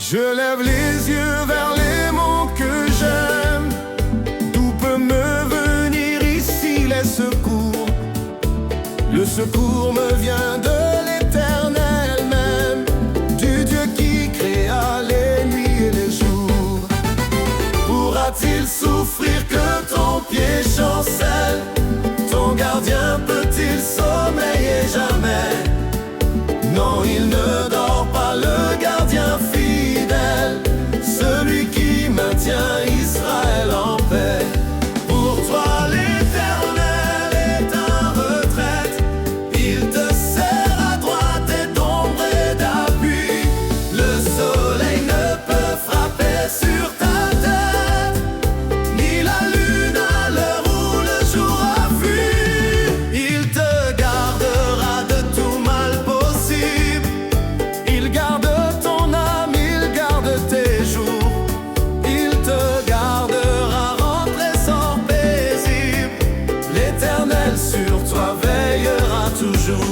Je lève les yeux vers les monts que j'aime. D'où peut me venir ici les secours? Le secours me vient de l'Éternel même, du Dieu qui créa les nuits et les jours. Pourra-t-il souffrir que ton pied chancelle? Ton gardien peut-il sommeiller jamais? Non, il ne dort pas, le gardien fidèle, celui qui maintient Israël en paix. Pour toi l'Éternel est un retraite, il te sert à droite et d'ombre et d'appui. Le soleil ne peut frapper sur ta tête, ni la lune à l'heure où le jour a fui. Il te gardera de tout mal possible, il garde ton âme, il garde tes jours. Il te gardera rentré sans paisible, l'Éternel sur toi veillera toujours.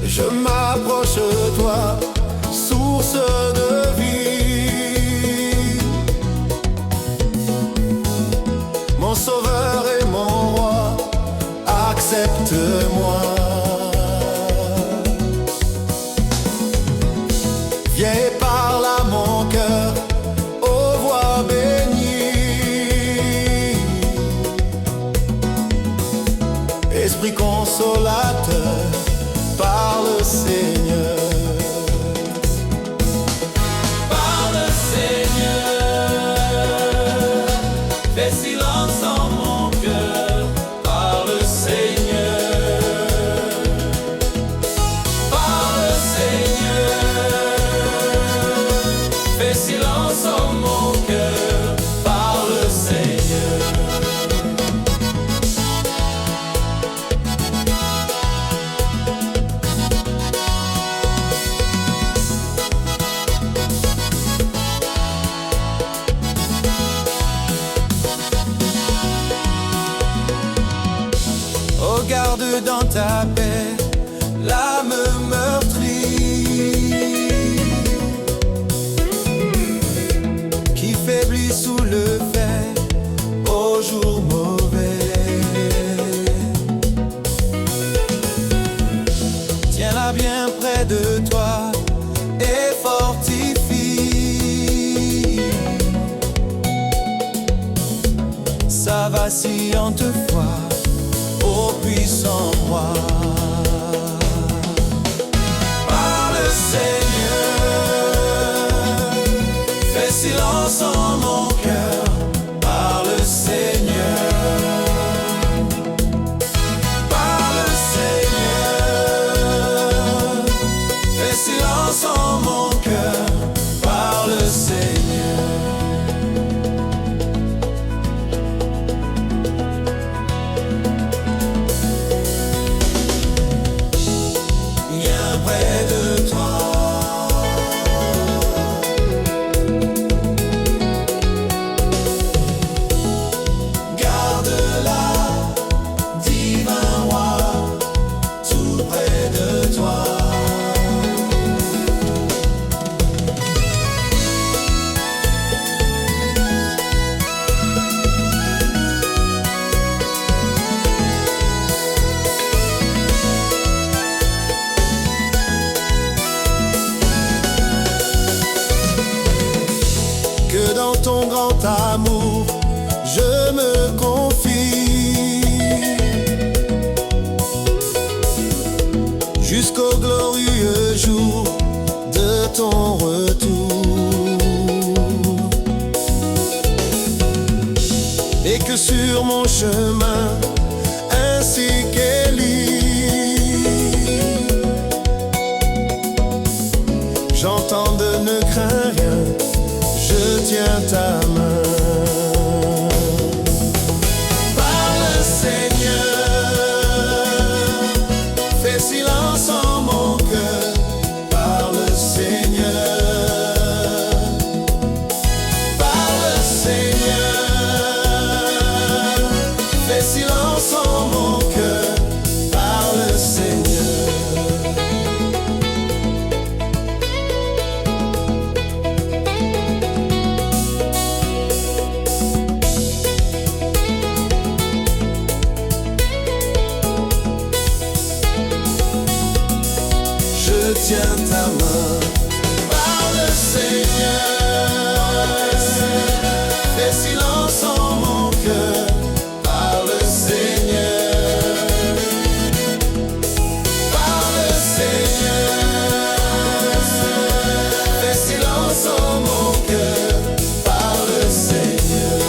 Je m'approche de toi, source de vie, mon sauveur et mon roi, accepte-moi. Viens et parle à mon cœur, ô voix bénie, Esprit consolateur, parle Seigneur. Parle Seigneur. ta paix, l'âme meurtrie, qui faiblit sous le fait au jour mauvais. Tiens-la bien près de toi et fortifie sa vacillante foi au puissant roi. Parle Seigneur, fais silence en mon cœur. Parle Seigneur, parle Seigneur, fais silence en mon cœur. Parle Seigneur. Près de toi, garde-la, divin roi, tout près de toi. Que dans ton grand amour, je me confie jusqu'au glorieux jour de ton retour, et que sur mon chemin, ainsi qu'Élie, j'entende ne crains rien, je tiens ta main. Parle Seigneur, fais silence en mon cœur. Parle Seigneur, parle Seigneur, fais silence en mon cœur. Parle Seigneur. Je tiens ta main. Parle Seigneur, fais silence en mon cœur. Parle Seigneur, parle Seigneur, fais silence en mon cœur. Parle Seigneur.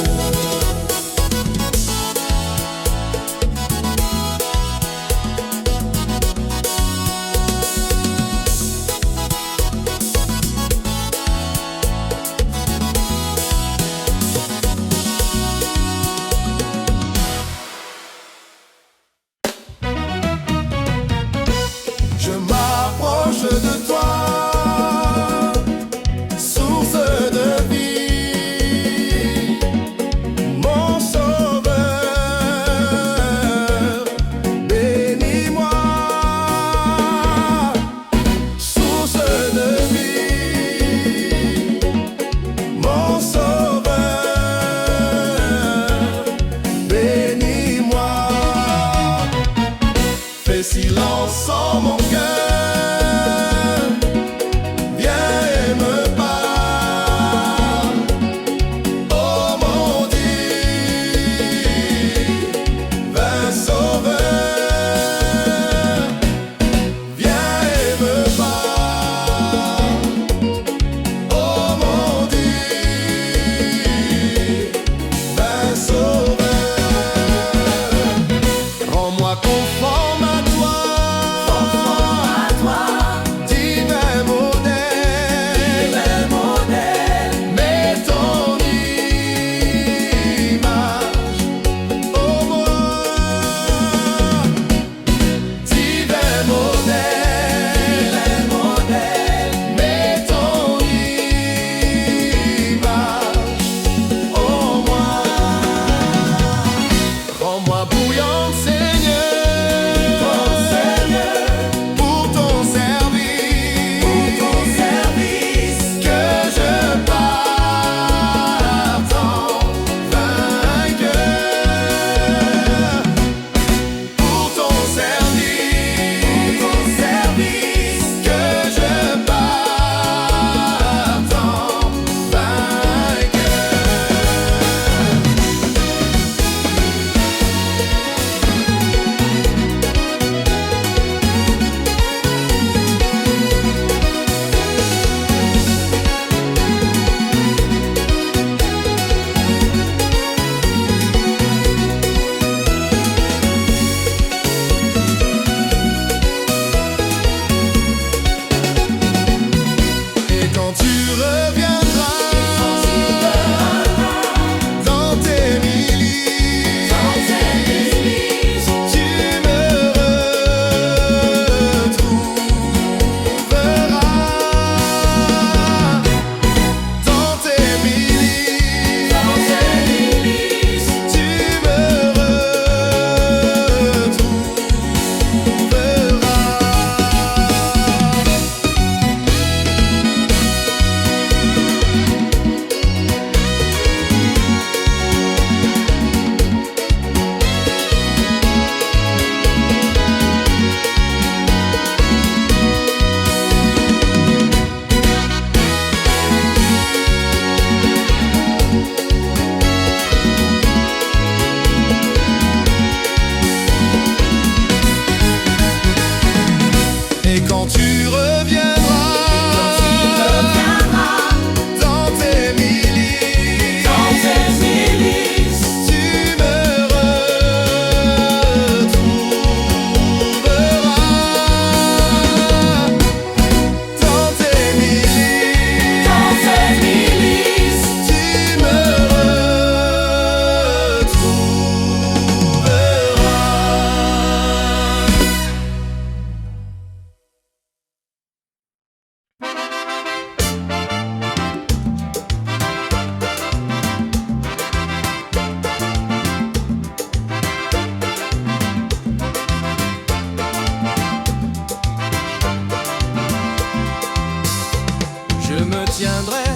tiendrai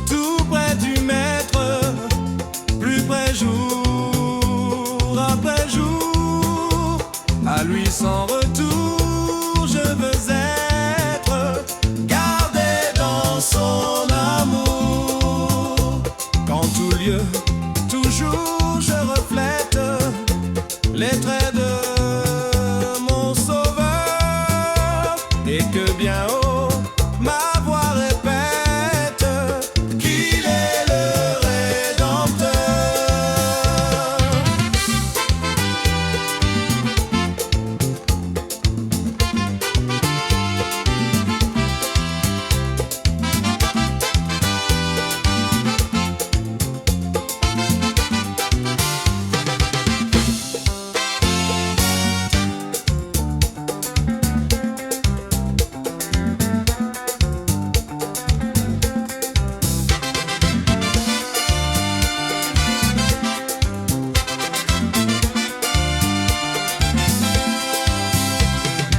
tout près du maître, plus près jour après jour. À lui sans retour, je veux être gardé dans son amour. Qu'en tout lieu, toujours je reflète les traits de mon sauveur, et que bien haut ma voix répète qu'il est le Rédempteur.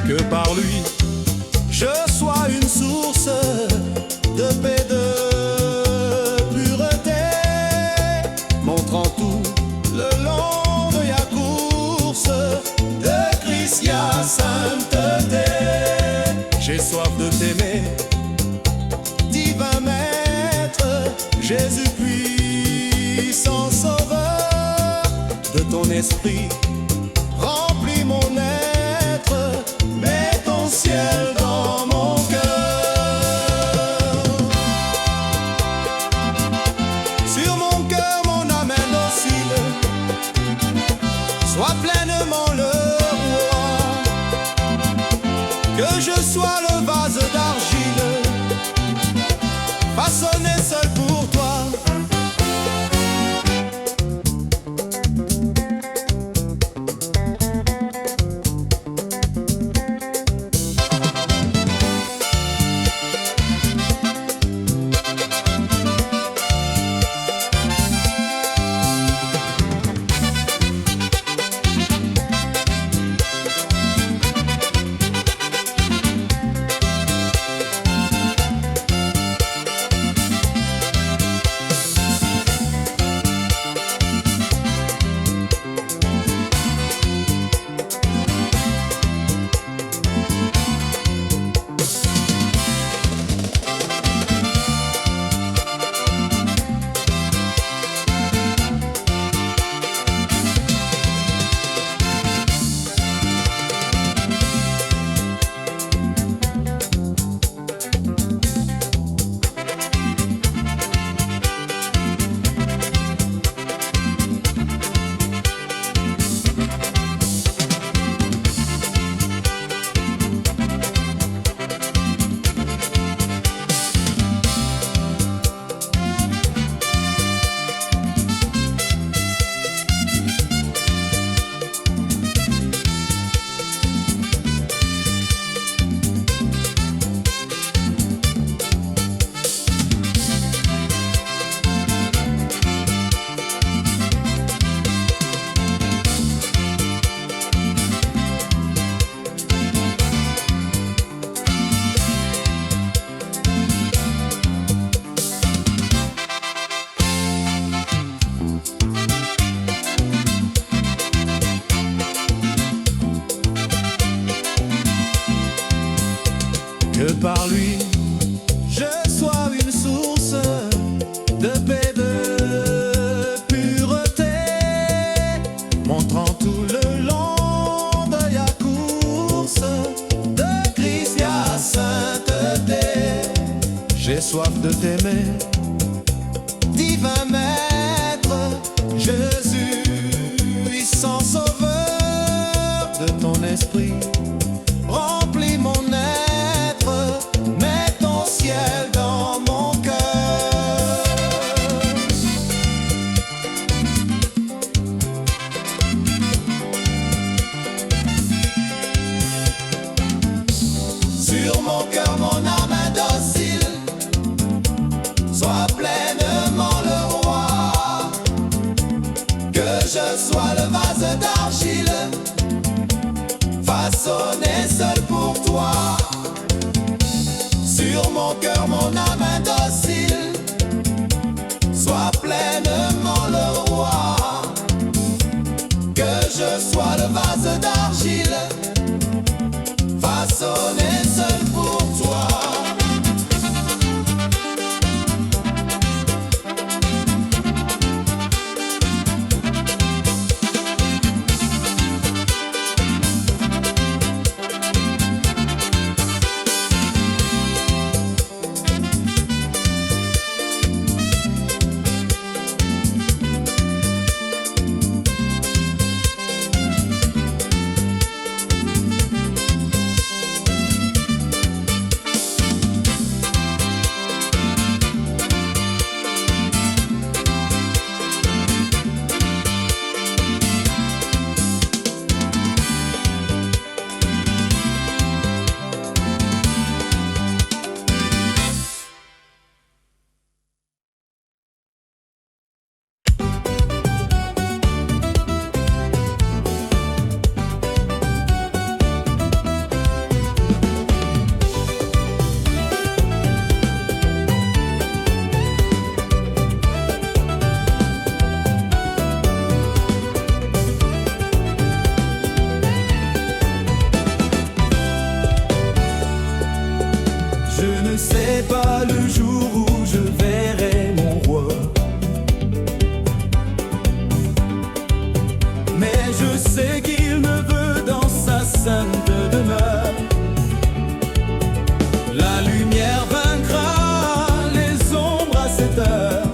Que par lui, je sois une source de paix, de pureté, montrant tout le long de la course de Christia sainteté. J'ai soif de t'aimer, divin maître, Jésus puissant sauveur, de ton esprit remplis mon être, mets ton ciel dans mon cœur. Sur mon cœur, mon âme indocile, sois pleinement le roi. Que je sois le vase d'argile, façonné seul pour toi. Que par lui, je sois une source de paix, de pureté, montrant tout le long de la course de Christia sainteté. J'ai soif de t'aimer, divin maître, Jésus puissant sauveur, de ton esprit remplis mon être, mets ton ciel dans mon cœur. Sur mon cœur, mon âme indocile, sois pleinement le roi. Que je sois le vase d'argile, façonné seul pour toi. Sur mon cœur, mon âme indocile, ne sais pas le jour où je verrai mon roi, mais je sais qu'il me veut dans sa sainte demeure. La lumière vaincra les ombres à cette heure.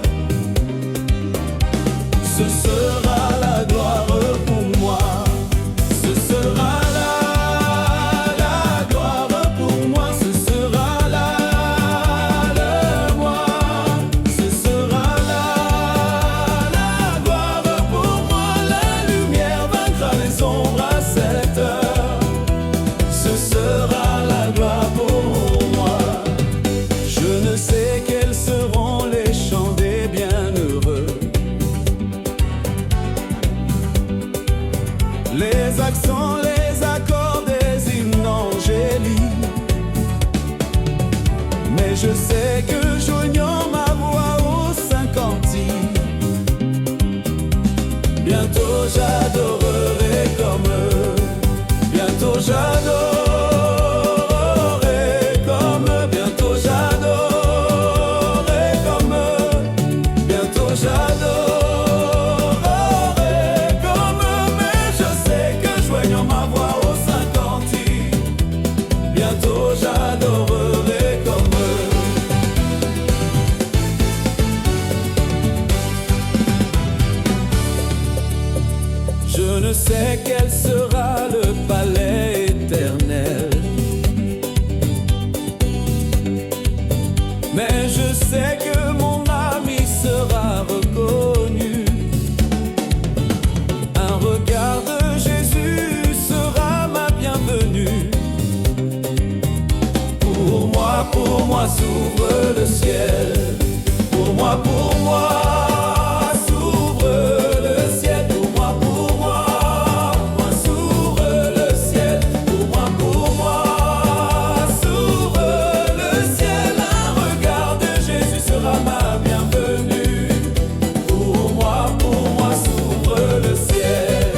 Ce sera la gloire pour moi. Ce sera la gloire pour moi. Ce sera le moi. Ce sera la gloire pour moi. La lumière vaincra les ombres à cette heure. Ce sera la gloire pour moi. Je ne sais quels seront les chants des bienheureux, les accents, les accords des hymnes angéliques, mais je sais que joignant ma voix au saint cantique, bientôt j'adorerai comme eux, bientôt j'adorerai comme eux, bientôt j'adorerai comme eux, bientôt j'adorerai. Bientôt j'adorerai comme eux. Je ne sais quel sera le palais éternel, mais je sais que mon ami sera reconnu. Un regard de Jésus sera ma bienvenue. Pour moi s'ouvre le ciel. Pour moi s'ouvre le ciel. Pour moi s'ouvre le ciel. Pour moi s'ouvre le ciel. Un regard de Jésus sera ma bienvenue. Pour moi s'ouvre le ciel.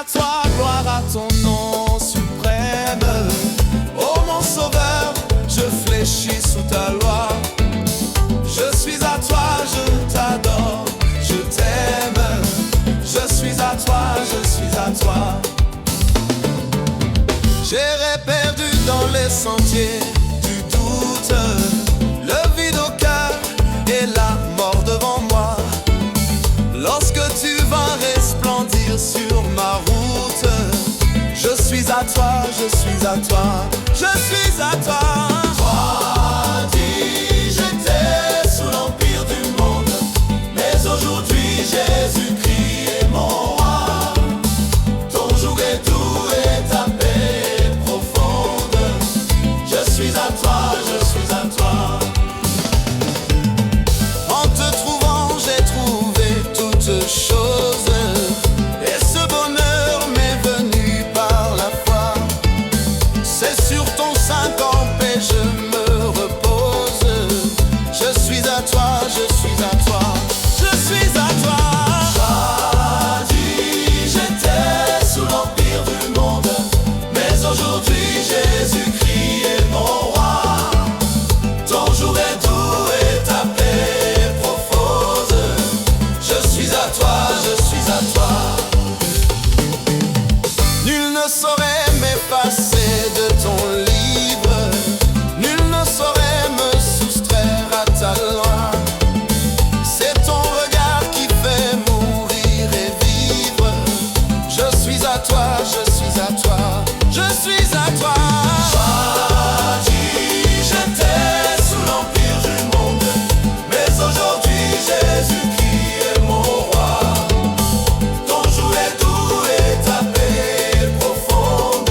à toi, gloire à ton nom suprême. Oh mon sauveur, je fléchis sous ta loi. Je suis à toi, je t'adore, je t'aime. Je suis à toi, je suis à toi. J'irai perdu dans les sentiers du doute, le vide au cœur et la mort devant moi. Lorsque tu vas resplendir sur ma route, je suis à toi, je suis à toi, je suis à toi. Toi dis, j'étais sous l'empire du monde, mais aujourd'hui Jésus-Christ est mon roi. Ton joug est doux et ta paix est profonde. Je suis à toi, je suis à toi. En te trouvant, j'ai trouvé toutes choses, et ce bonheur m'est venu par la foi. C'est sur ton sein campé je me repose. Je suis à toi, je suis à toi, je suis à toi. Jadis j'étais sous l'empire du monde, mais aujourd'hui Jésus-Christ est mon roi. Ton jour est doux et ta paix est profonde. Je suis à toi, je suis à toi. Nul ne saurait m'effacer de ton livre, nul ne saurait me soustraire à ta loi. C'est ton regard qui fait mourir et vivre. Je suis à toi, je suis à toi, je suis à toi. Jadis j'étais sous l'empire du monde, mais aujourd'hui Jésus-Christ est mon roi. Ton joug est doux et ta paix est profonde.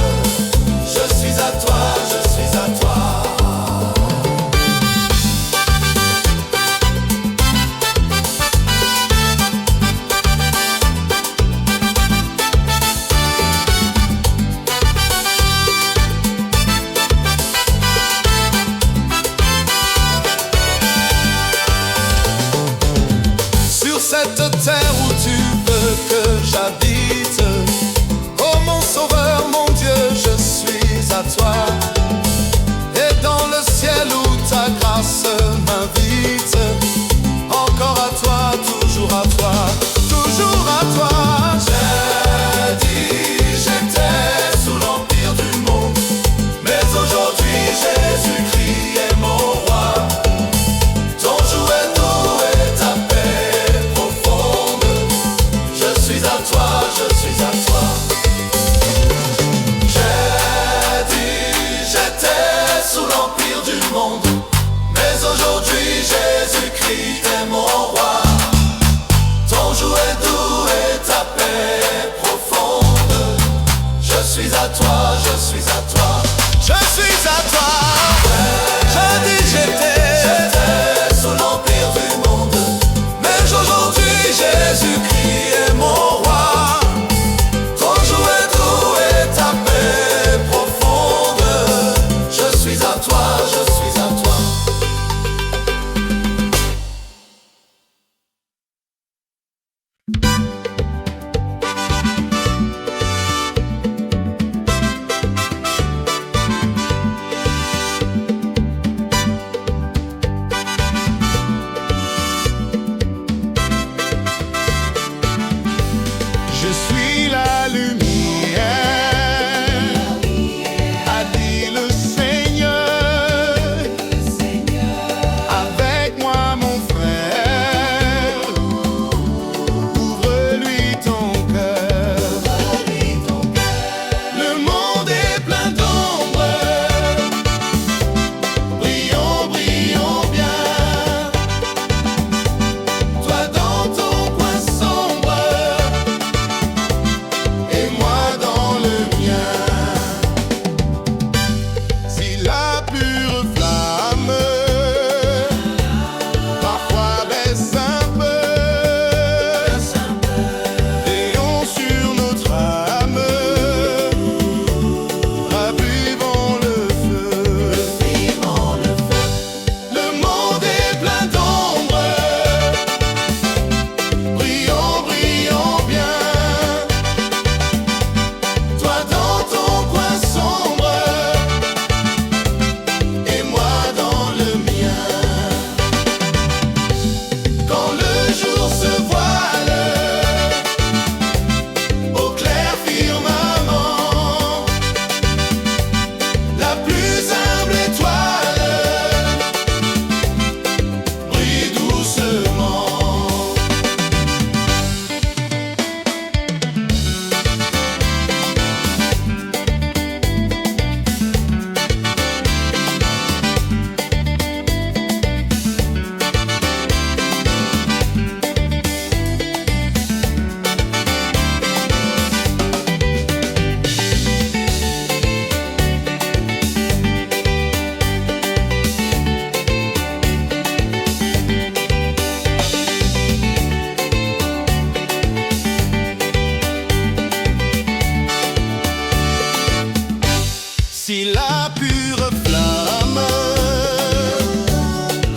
Si la pure flamme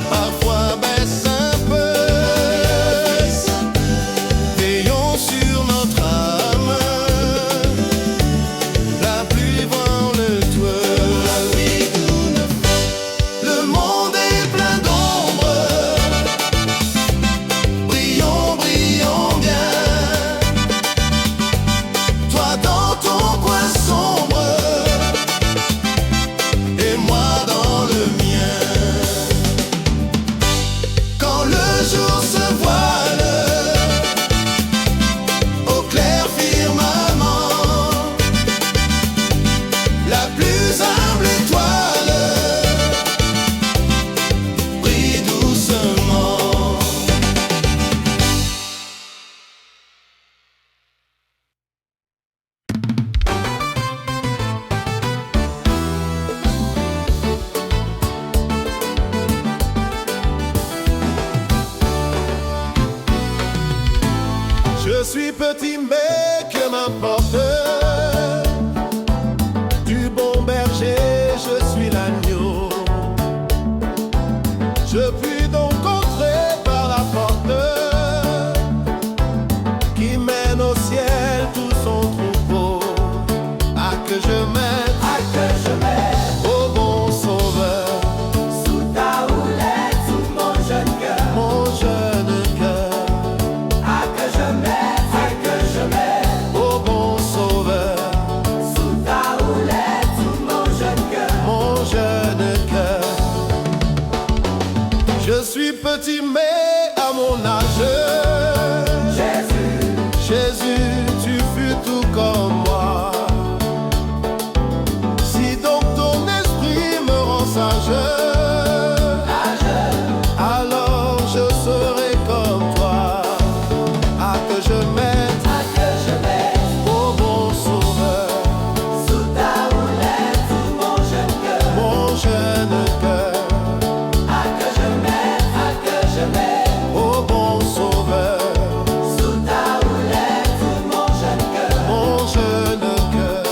parfois baisse un peu, veillons sur notre âme, la pluie branle tout. Le monde est plein d'ombre, brillons, brillons bien. Toi dans ton coin sombre, et moi dans le mien. Quand le jour se voile au clair firmament, la plus humble étoile brille doucement. Je suis petit mais que m'importe, du bon berger je suis l'agneau. Je puis donc entrer par la porte qui mène au ciel tout son troupeau. À que je mette, au bon sauveur, Sous ta houlette, sous mon jeune cœur, mon jeune cœur. à que je mette, Au bon sauveur, sous ta houlette, sous mon jeune cœur. mon jeune cœur. Je suis petit mais à mon âge, Jésus, Jésus, tu fus tout comme moi. Si donc ton esprit me rend sage, alors je serai comme toi. À que je mette, au bon sauveur, sous ta houlette, sous mon jeune cœur. mon jeune cœur. À que je mette, Au bon sauveur, sous ta houlette, sous mon jeune cœur. mon jeune cœur.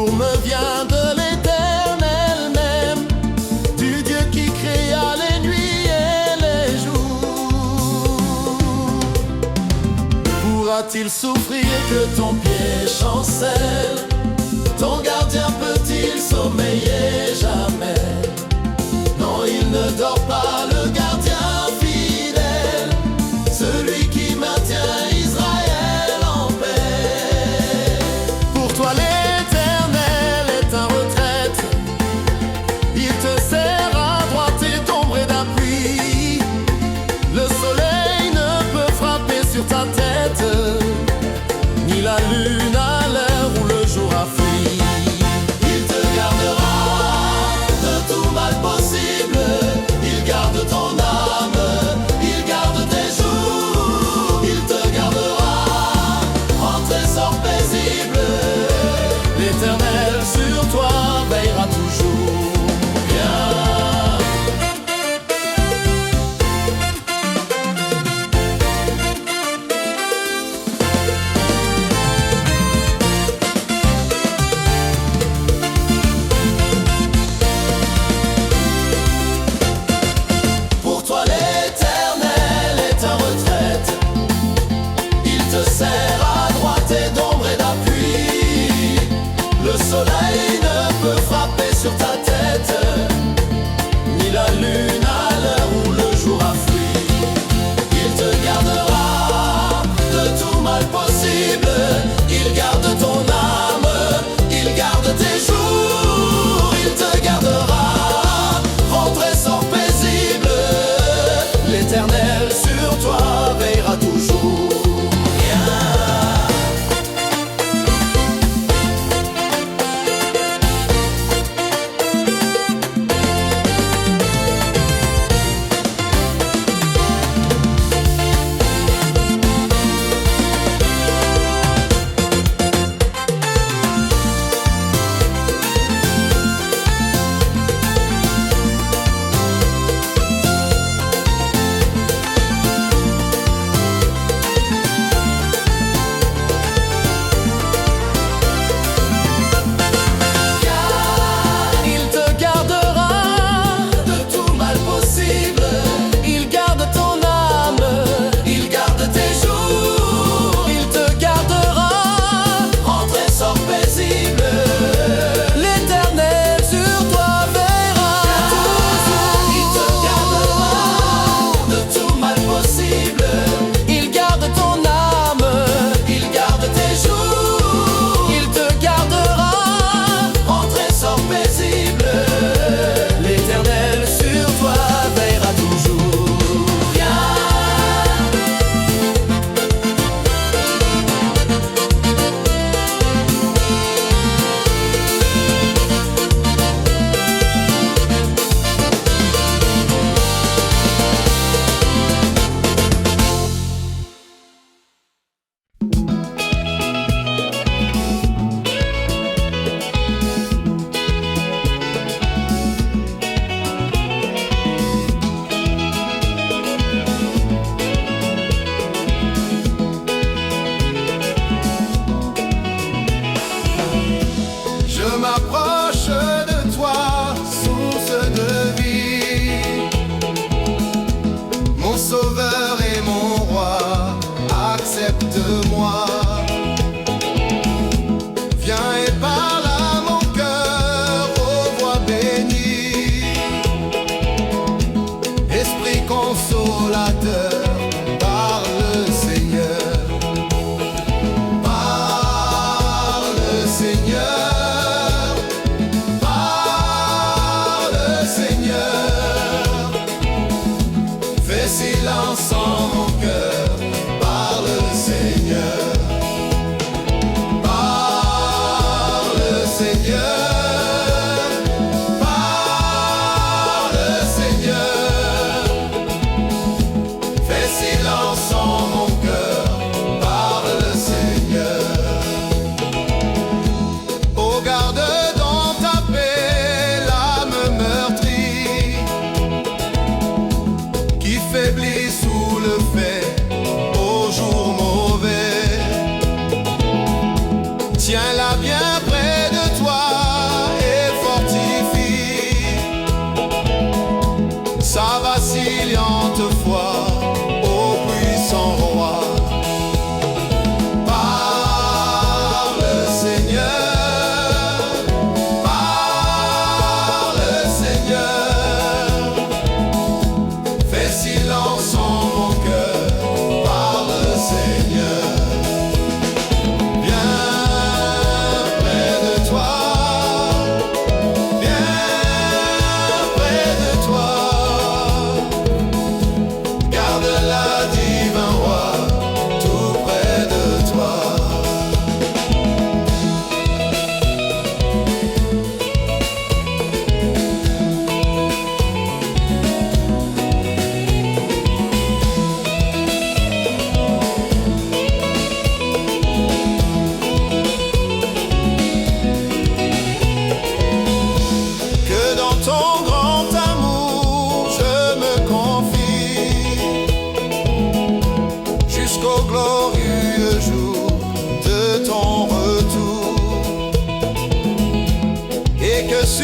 secours me vient de l'Éternel même, du Dieu qui créa les nuits et les jours. Pourra-t-il souffrir que ton pied chancelle? Ton gardien peut-il sommeiller jamais? Non, il ne dort pas, le gardien fidèle, celui qui maintient Israël en paix. Pour toi l'Éternel est en retraite, il te sert à droite et d'ombre et d'appui. Le soleil ne peut frapper sur ta tête, ni la lune à l'heure où le jour a fui. Il te gardera de tout mal possible, il garde ton âme, il garde tes jours, il te gardera en trésor paisible. L'Éternel sur toi veillera toujours bien. Pour toi l'Éternel est en retraite, il te sert à droite et d'ombre et d'appui. Le soleil ne peut frapper sur ta tête, ni la lune à l'heure où le jour a fui. Il te gardera de tout mal possible, il garde ton âme, il garde tes jours, il te gardera en trésor paisible. L'Éternel sur toi veillera toujours bien.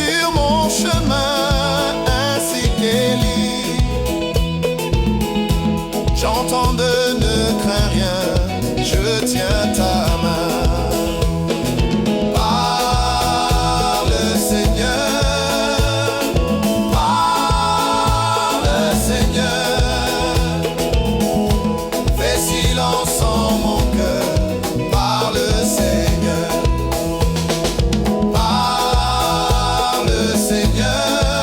sur mon chemin ainsi qu'Élie. J'entends ne crains rien, je tiens ta main. Parle Seigneur, fais silence en mon cœur. Parle Seigneur, parle Seigneur.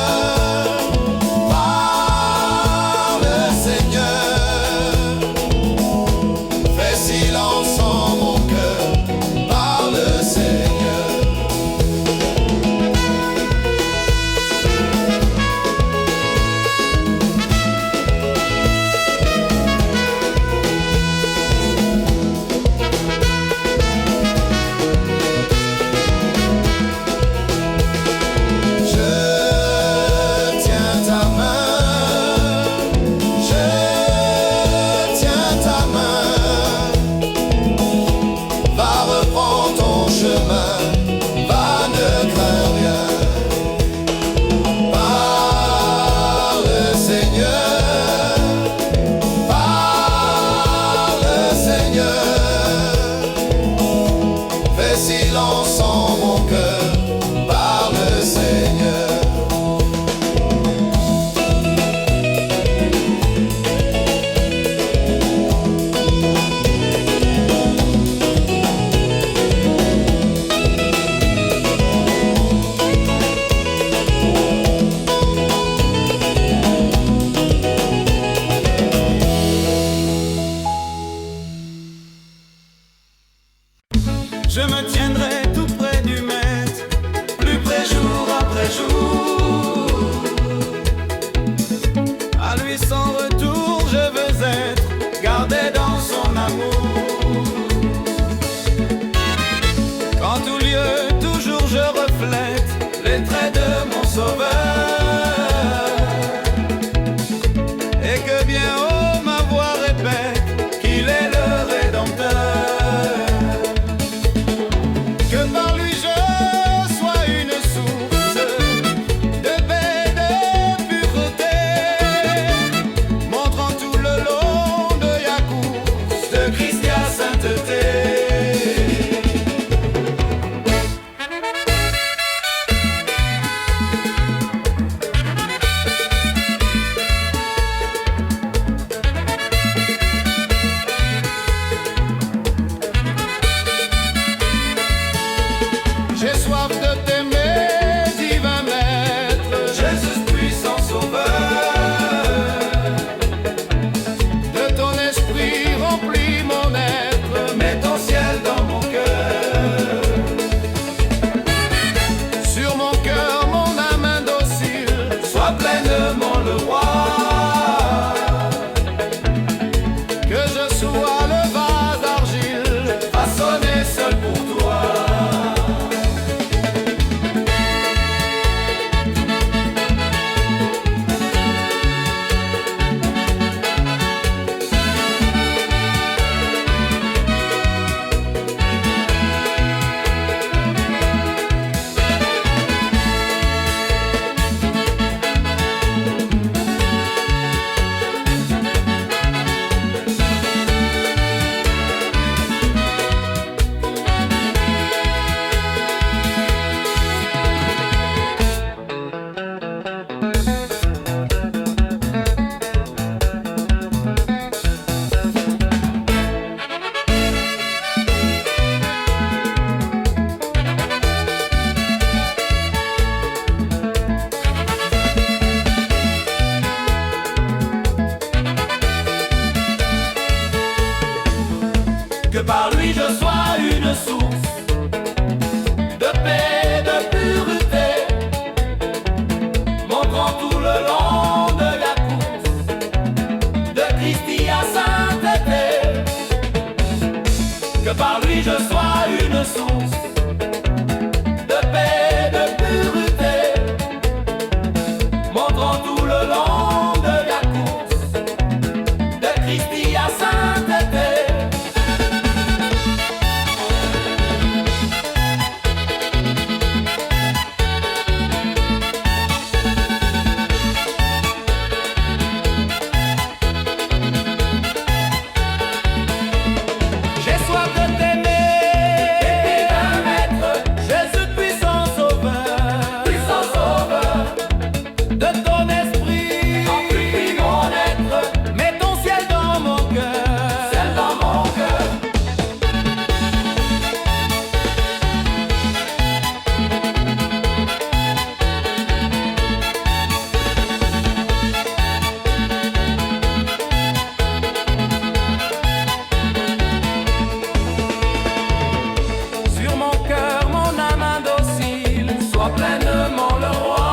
sois pleinement le roi,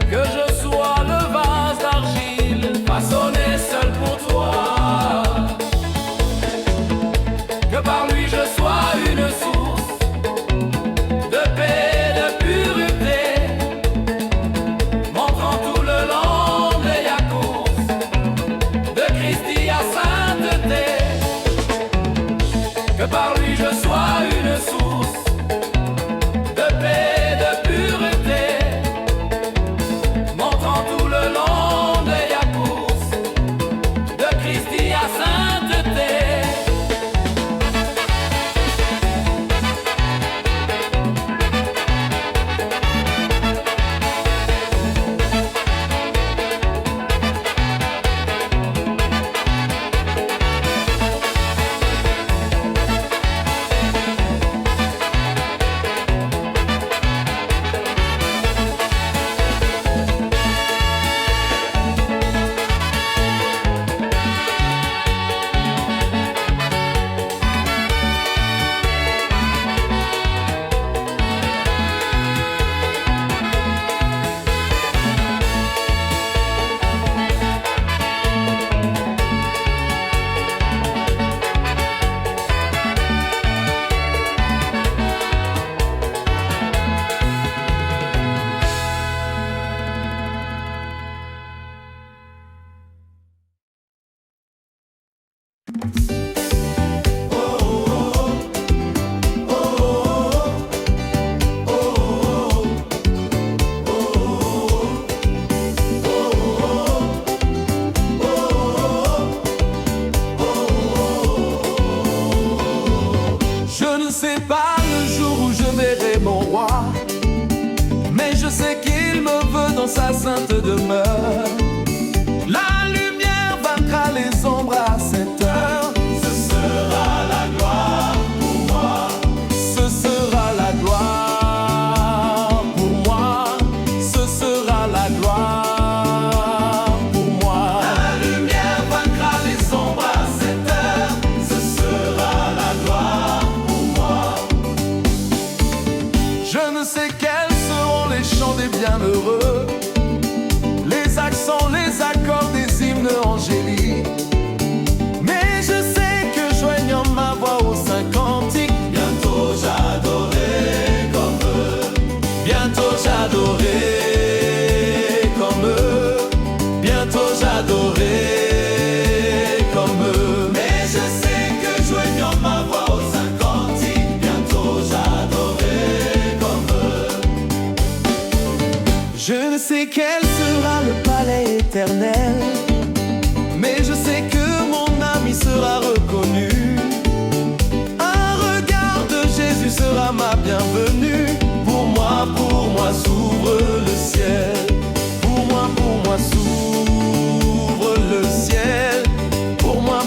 que je sois le vase d'argile façonné seul pour toi, que par lui je sois une source de paix, de pureté, montrant tout le long de la course de Christi à sainteté, que par lui je sois une source de paix, de pureté, montrant tout le long de la course de Christi à sainteté. Je ne sais pas le jour où je verrai mon roi, mais je sais qu'il me veut dans sa sainte demeure. La lumière vaincra les ombres à cette heure. Ce sera la gloire pour moi. Ce sera la gloire pour moi. Ce sera la gloire pour moi. La lumière vaincra les ombres à cette heure. Ce sera la gloire pour moi. Je ne sais quels seront les chants des bienheureux, les accents, les accords des hymnes angéliques, mais je sais que joignant ma voix au saint cantique, bientôt j'adorerai comme eux, bientôt j'adorerai comme eux, bientôt j'adorerai comme eux. Mais je sais que joignant ma voix au saint cantique, bientôt j'adorerai comme eux. Je ne sais quel sera le palais éternel, mais je sais que mon âme y sera reconnue. Un regard de Jésus sera ma bienvenue. Pour moi s'ouvre le ciel. Pour moi s'ouvre le ciel. Pour moi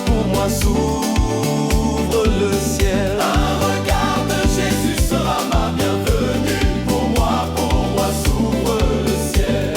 s'ouvre le ciel. Un regard de Jésus sera ma bienvenue. Pour moi s'ouvre le ciel.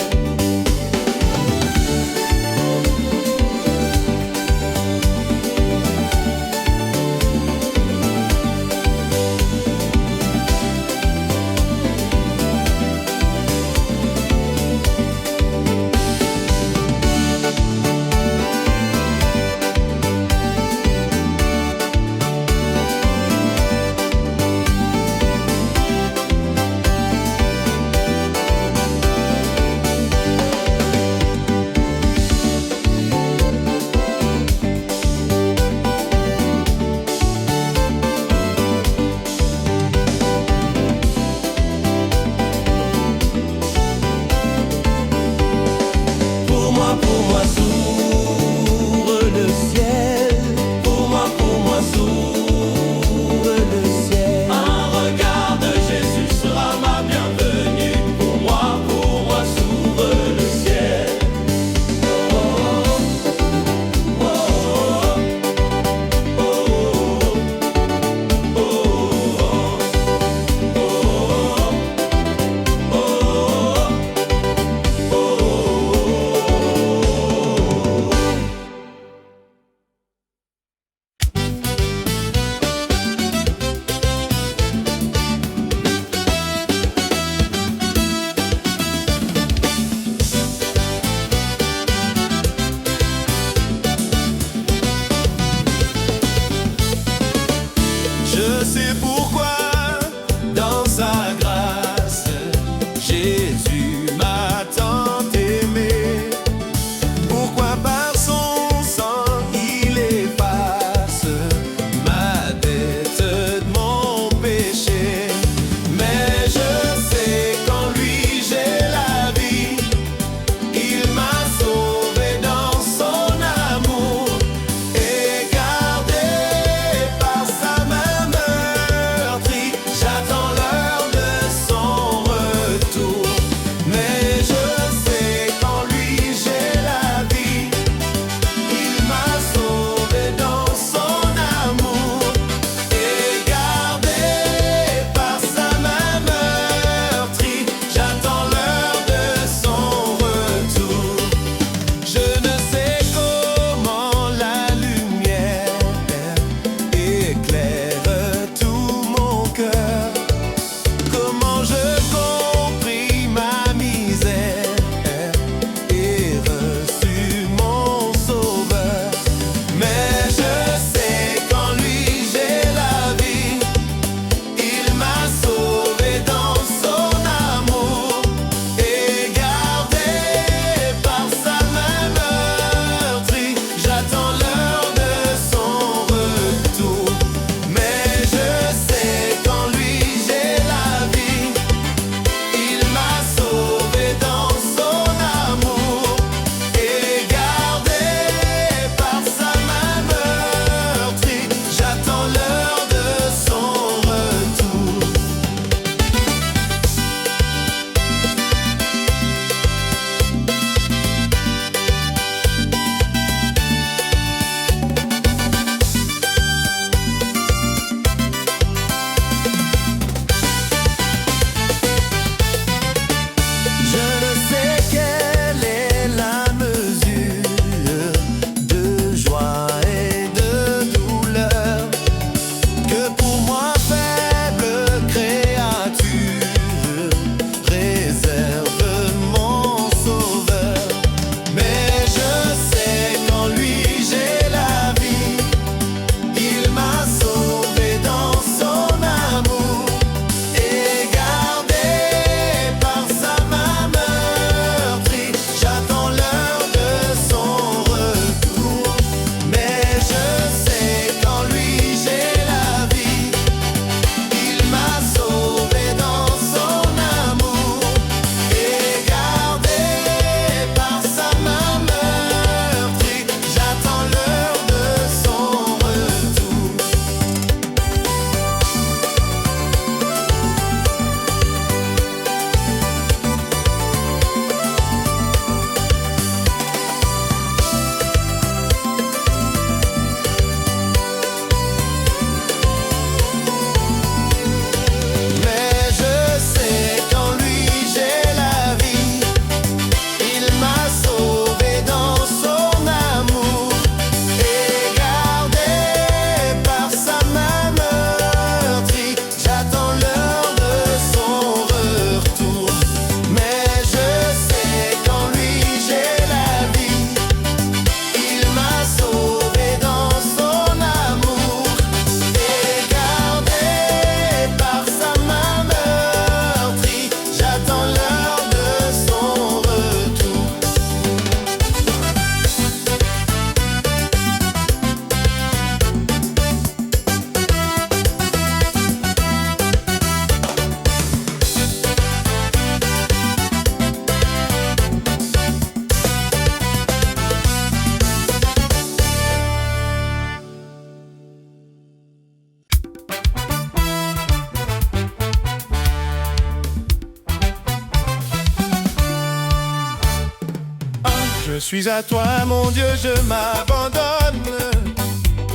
suis à toi, mon Dieu, je m'abandonne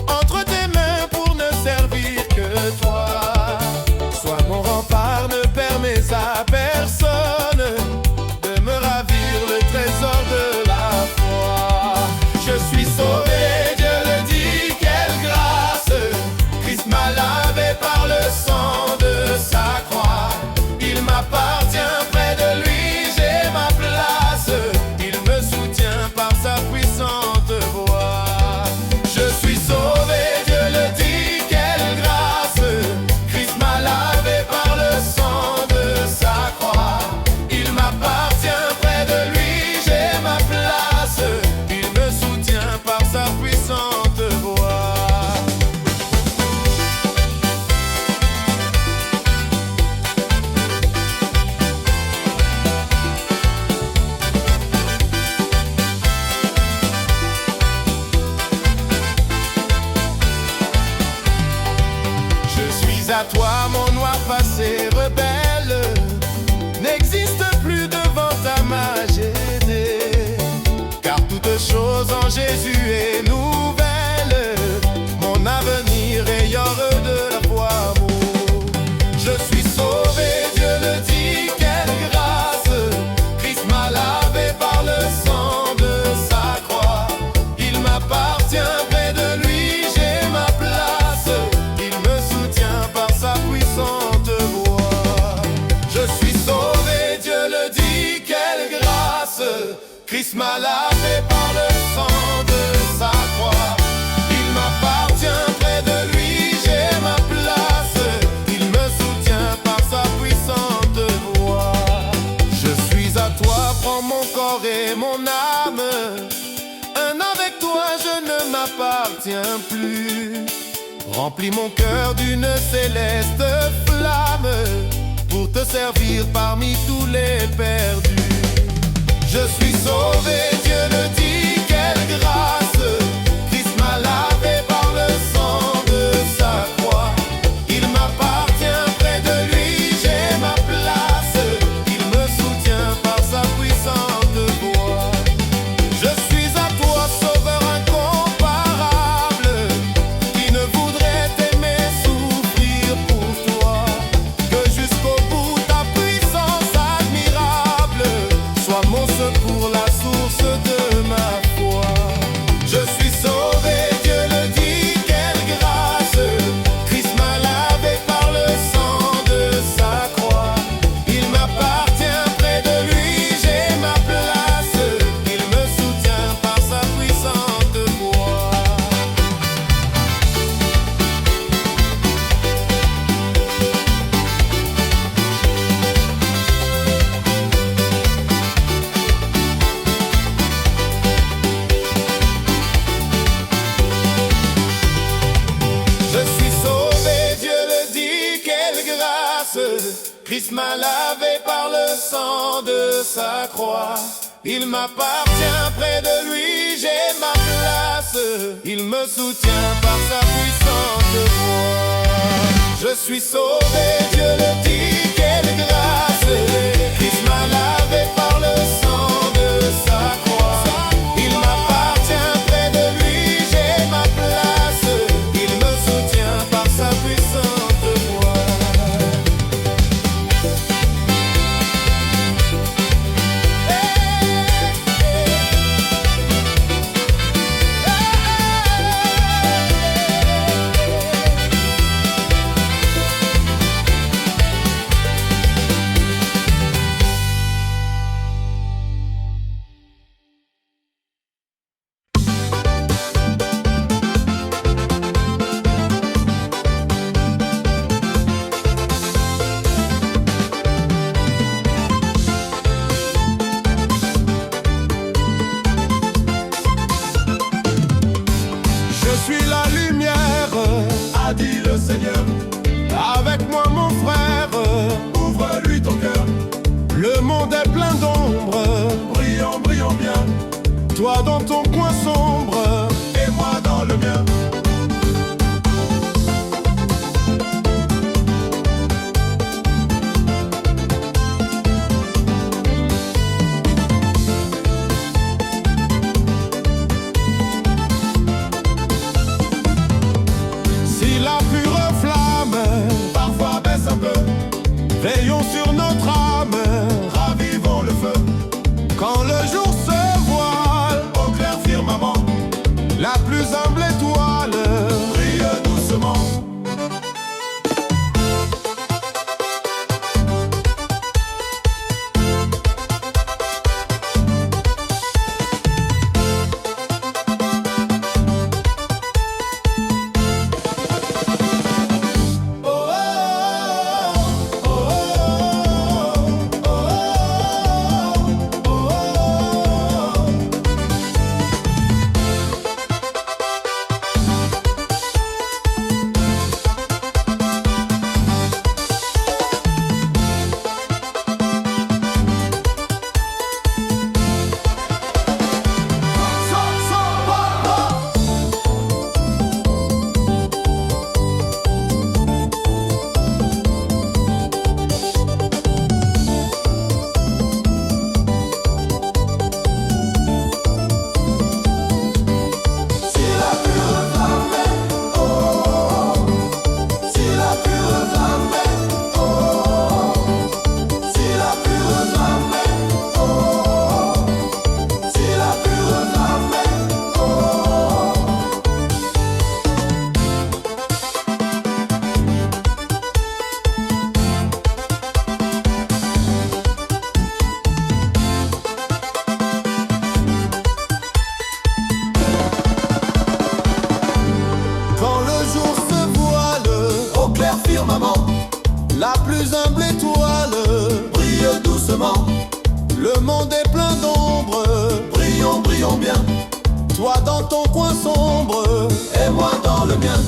entre tes mains pour ne servir que toi. Sois mon rempart, ne permets à personne de me ravir le trésor de la foi. Je suis sauvé, Dieu le dit, quelle grâce. Christ m'a lavé par le sang de sa croix. Il m'appartient, près de lui j'ai ma place. Il me soutient par sa puissante voix. Je suis sauvé, Dieu le dit, quelle grâce. Christ m'a lavé par le sang de sa croix. Il m'appartient, près de lui j'ai ma place. Il me soutient par sa puissante voix. Je suis à toi, mon noir passé rebelle n'existe plus devant ta majesté, car toute chose en Jésus est nouvelle. Mon avenir est heureux de la foi, amour. Je suis sauvé, Dieu le dit, quelle grâce. Christ m'a lavé par le sang de sa croix. Il m'appartient, près de lui j'ai ma place. Il me soutient par sa puissante voix. Je suis sauvé, Dieu le dit, quelle grâce. Christ m'a lavé par le sang de sa croix. Il m'appartient, près de lui j'ai ma place. Il me soutient par sa puissante voix. Je suis à toi, prends mon corps et mon âme. Un avec toi je ne m'appartiens plus. Remplis mon cœur d'une céleste flamme pour te servir parmi tous les perdus. Je suis sauvé, Dieu le dit, quelle grâce. Christ m'a lavé par le sang de sa croix. Il m'appartient, près de lui j'ai ma place. Il me soutient par sa puissante voix. Je suis à toi, sauveur incomparable, qui ne voudrait t'aimer souffrir pour toi, que jusqu'au bout ta puissance admirable soit mon secours, la source de ma foi. Je suis sauvé, Dieu le dit, quelle grâce. Christ m'a lavé par le sang de sa croix. Il m'appartient, près de lui j'ai ma place. Il me soutient par sa puissante voix. Je suis sauvé, Dieu le dit, quelle grâce. Christ m'a lavé par le sang de sa croix. Il m'appartient, près de lui j'ai ma place. Il me soutient par sa puissante voix. Je suis sauvé, Dieu le dit, quelle grâce. Christ m'a lavé par le sang de sa croix. Il m'appartient, près de lui j'ai ma place. Il me soutient par sa puissante voix. Veillons sur notre âme, ravivons le feu. Quand le jour se voile au clair firmament, la plus humble étoile brille doucement. La plus humble étoile brille doucement. Le monde est plein d'ombre. Brillons, brillons bien. Toi dans ton coin sombre et moi dans le mien.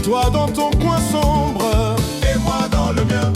Toi dans ton coin sombre et moi dans le mien.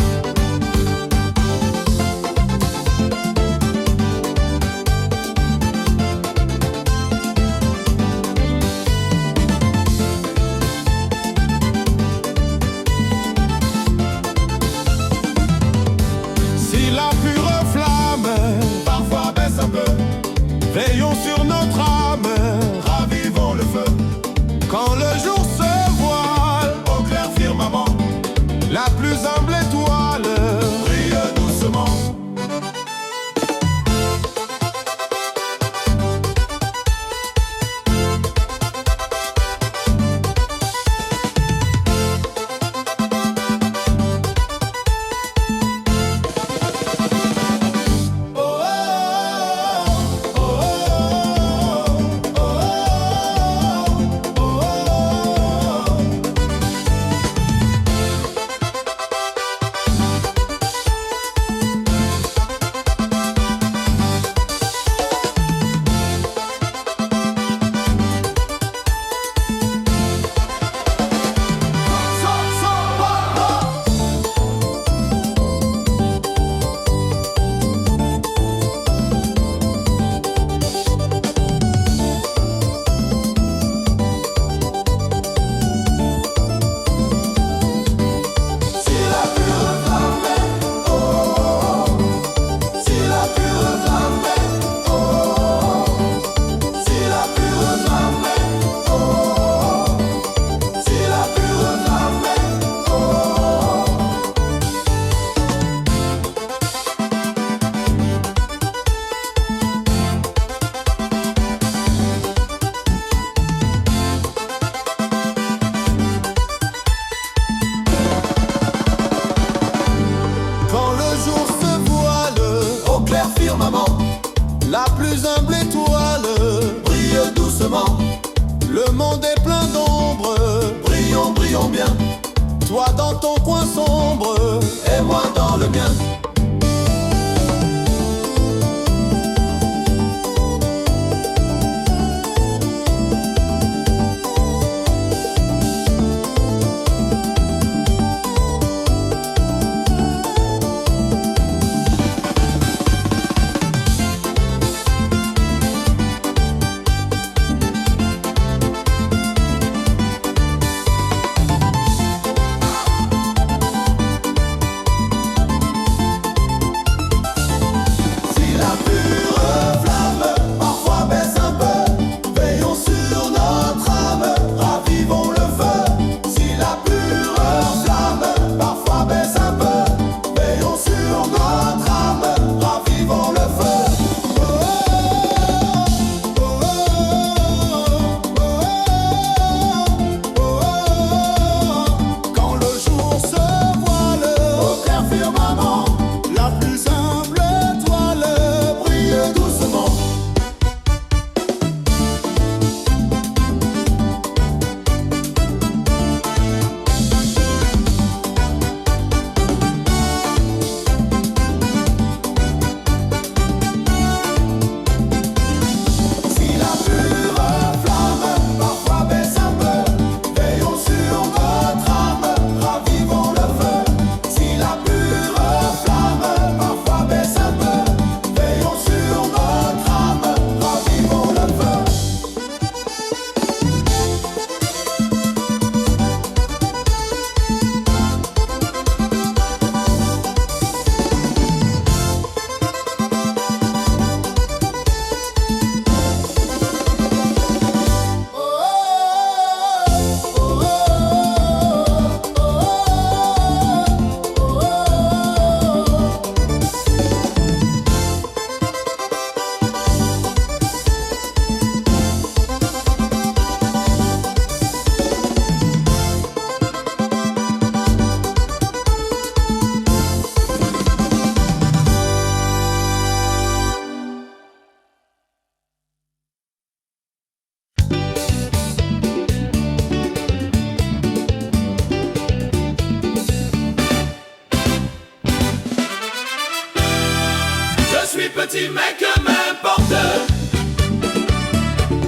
petit mais que m'importe.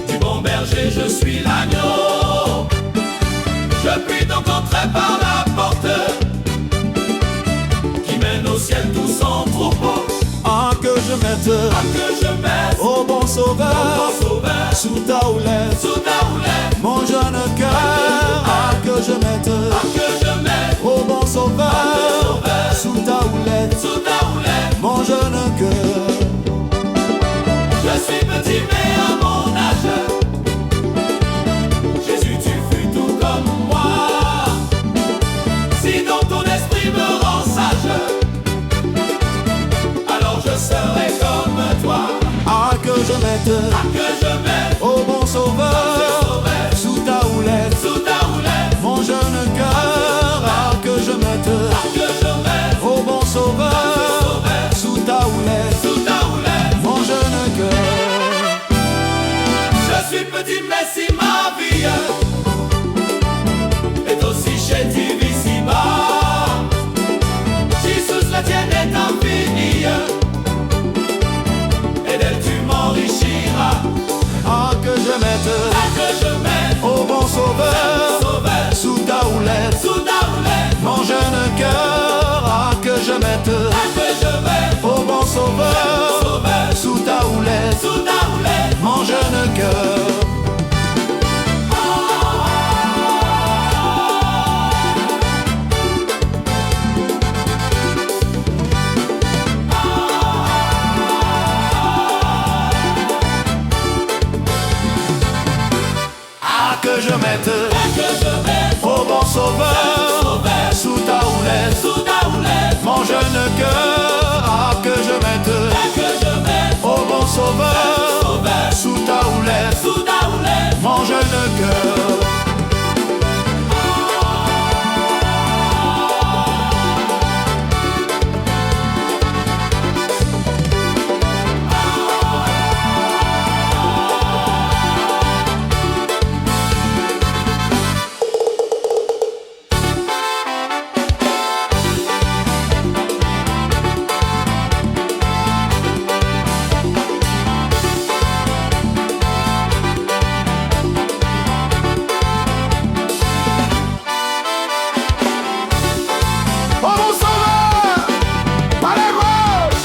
Du bon berger je suis l'agneau. Je puis donc entrer par la porte qui mène au ciel tout son troupeau. Ah, que je mette, Ah, que je mette ô bon sauveur, sous ta houlette, sous ta houlette. mon jeune cœur. Ah, que je mette, Ah, que je mette ô bon sauveur, sous ta houlette, sous ta houlette. mon jeune cœur. Je suis petit mais à mon âge, Jésus tu fus tout comme moi. Si donc ton esprit me rend sage, alors je serai comme toi. Ah, que je mette, Ah, que je mette ô bon sauveur, sous ta houlette, sous ta houlette. mon jeune cœur. Ah, que je mette, Ah, que je mette ô bon sauveur, sous ta houlette, sous ta houlette. mon jeune cœur. Je suis petit mais si ma vie est aussi chétive ici-bas, Jésus la tienne est infinie et d'elle tu m'enrichiras. Ah, que je mette, Ah, que je mette ô bon sauveur, sous ta houlette, sous ta houlette. mon jeune cœur. Ah, que je mette, Ah, que je mette ô bon sauveur, sous ta houlette, sous ta houlette. mon jeune cœur. Ah, que je mette, Ah, que je mette ô bon sauveur, sous ta houlette, sous ta houlette. mon jeune cœur. Ah, que je mette, Ah, que je mette ô bon sauveur, sous ta houlette, sous ta houlette. mon jeune cœur. Oh mon sauveur, par la gauche.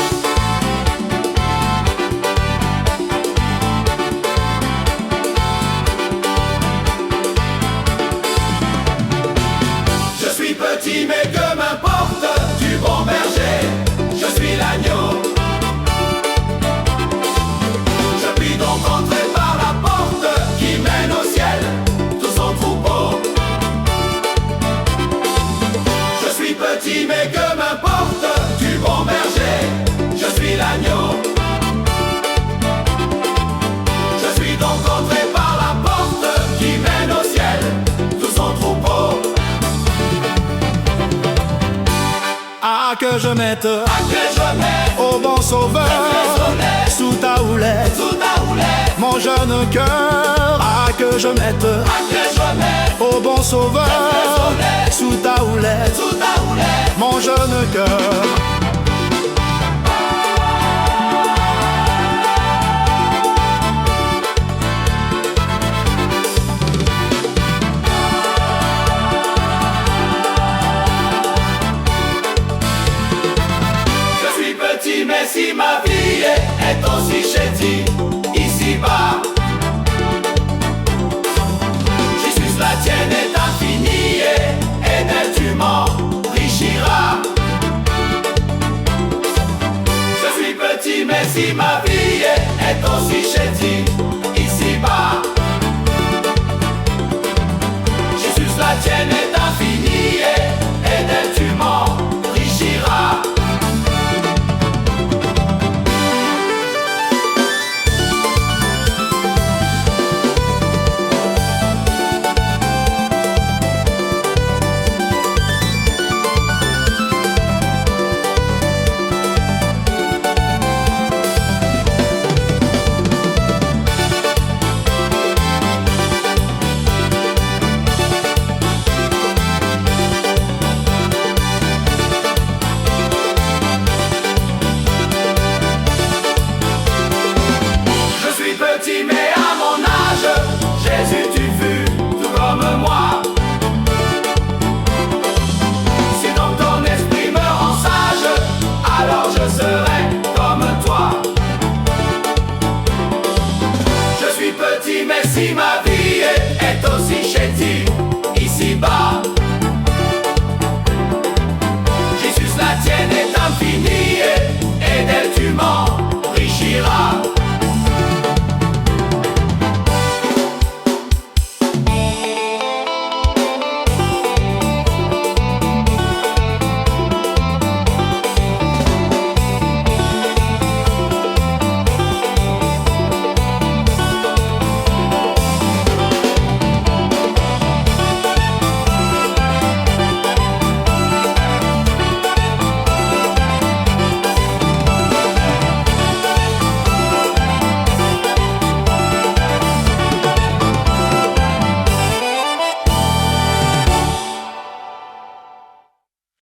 Je suis petit mais que m'importe, du bon berger, je suis l'agneau. Je puis donc entrer par la porte qui mène au ciel tout son troupeau. Je suis petit mais que m'importe, du bon berger, je suis l'agneau. Je suis donc entré par la porte qui mène au ciel tout son troupeau. Ah, que je mette, Ah, que je mette ô bon sauveur, sous ta houlette, sous ta houlette. mon jeune cœur. Ah, que je mette, Ah, que je mette ô bon sauveur, sous ta houlette, sous ta houlette. mon jeune cœur. Je suis petit mais si ma vie est aussi chétive ici-bas, Jésus la tienne est infinie et d'elle tu m'enrichiras. Je suis petit mais si ma vie est aussi chétive ici-bas, Jésus la tienne est